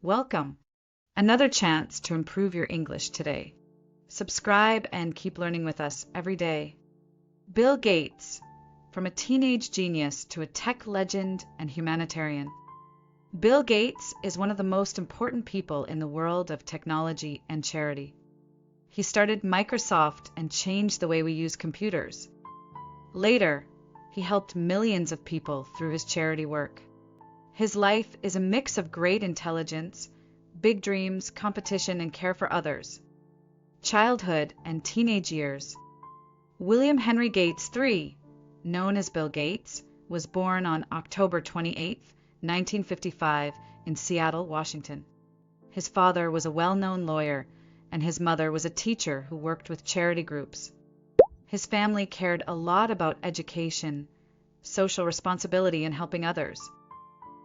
Welcome! Another chance to improve your English today. Subscribe and keep learning with us every day. Bill Gates, from a teenage genius to a tech legend and humanitarian. Bill Gates is one of the most important people in the world of technology and charity. He started Microsoft and changed the way we use computers. Later, he helped millions of people through his charity work. His life is a mix of great intelligence, big dreams, competition, and care for others. Childhood and teenage years. William Henry Gates III, known as Bill Gates, was born on October 28, 1955, in Seattle, Washington. His father was a well-known lawyer, and his mother was a teacher who worked with charity groups. His family cared a lot about education, social responsibility, and helping others.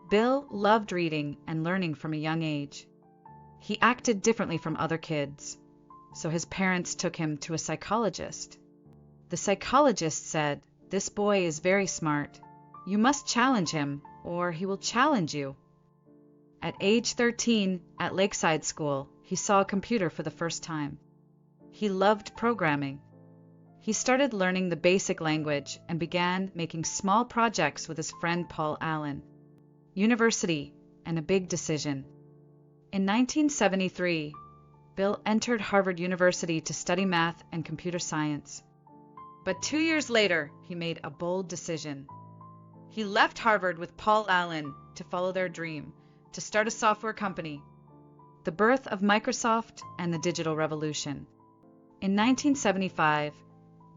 Bill loved reading and learning from a young age. He acted differently from other kids, so his parents took him to a psychologist. The psychologist said, "This boy is very smart. You must challenge him, or he will challenge you." At age 13, at Lakeside School, he saw a computer for the first time. He loved programming. He started learning the basic language and began making small projects with his friend Paul Allen. University, and a big decision. In 1973, Bill entered Harvard University to study math and computer science. But 2 years later, he made a bold decision. He left Harvard with Paul Allen to follow their dream, to start a software company. The birth of Microsoft and the digital revolution. In 1975,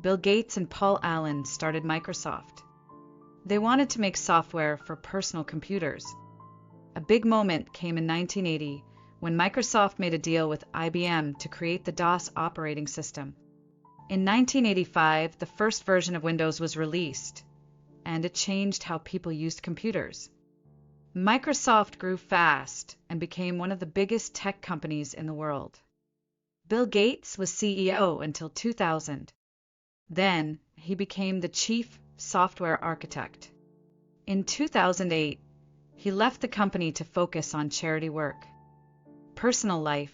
Bill Gates and Paul Allen started Microsoft. They wanted to make software for personal computers. A big moment came in 1980 when Microsoft made a deal with IBM to create the DOS operating system. In 1985, the first version of Windows was released, and it changed how people used computers. Microsoft grew fast and became one of the biggest tech companies in the world. Bill Gates was CEO until 2000. Then, he became the chief software architect. In 2008, he left the company to focus on charity work. Personal life.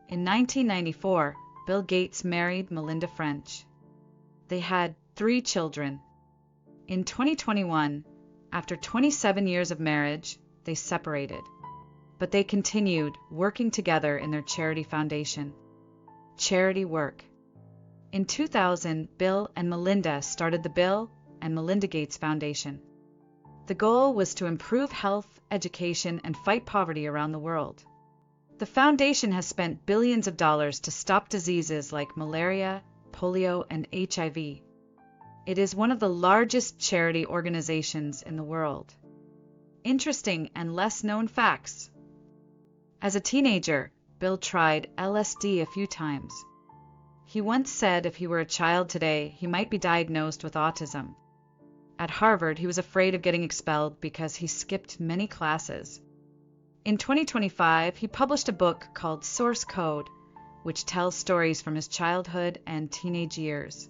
In 1994, Bill Gates married Melinda French. They had 3 children. In 2021, after 27 years of marriage, they separated. But they continued working together in their charity foundation. Charity work. In 2000, Bill and Melinda started the Bill and Melinda Gates Foundation. The goal was to improve health, education, and fight poverty around the world. The foundation has spent billions of dollars to stop diseases like malaria, polio, and HIV. It is one of the largest charity organizations in the world. Interesting and less known facts. As a teenager, Bill tried LSD a few times. He once said if he were a child today, he might be diagnosed with autism. At Harvard, he was afraid of getting expelled because he skipped many classes. In 2025, he published a book called Source Code, which tells stories from his childhood and teenage years.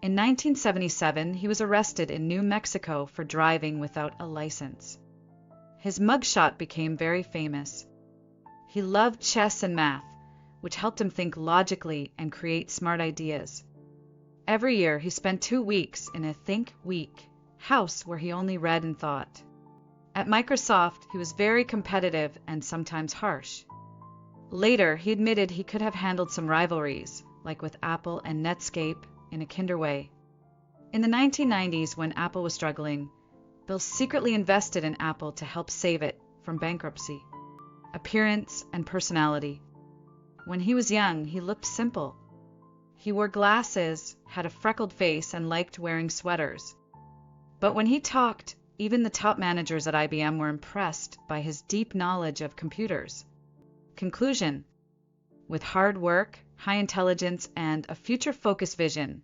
In 1977, he was arrested in New Mexico for driving without a license. His mugshot became very famous. He loved chess and math, which helped him think logically and create smart ideas. Every year, he spent 2 weeks in a Think Week house where he only read and thought. At Microsoft, he was very competitive and sometimes harsh. Later, he admitted he could have handled some rivalries, like with Apple and Netscape, in a kinder way. In the 1990s, when Apple was struggling, Bill secretly invested in Apple to help save it from bankruptcy. Appearance and personality. When he was young, he looked simple. He wore glasses, had a freckled face, and liked wearing sweaters. But when he talked, even the top managers at IBM were impressed by his deep knowledge of computers. Conclusion. With hard work, high intelligence, and a future-focused vision,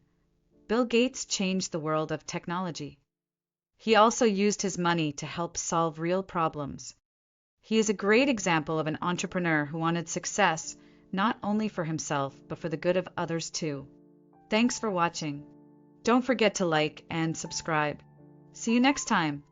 Bill Gates changed the world of technology. He also used his money to help solve real problems. He is a great example of an entrepreneur who wanted success not only for himself, but for the good of others too. Thanks for watching. Don't forget to like and subscribe. See you next time.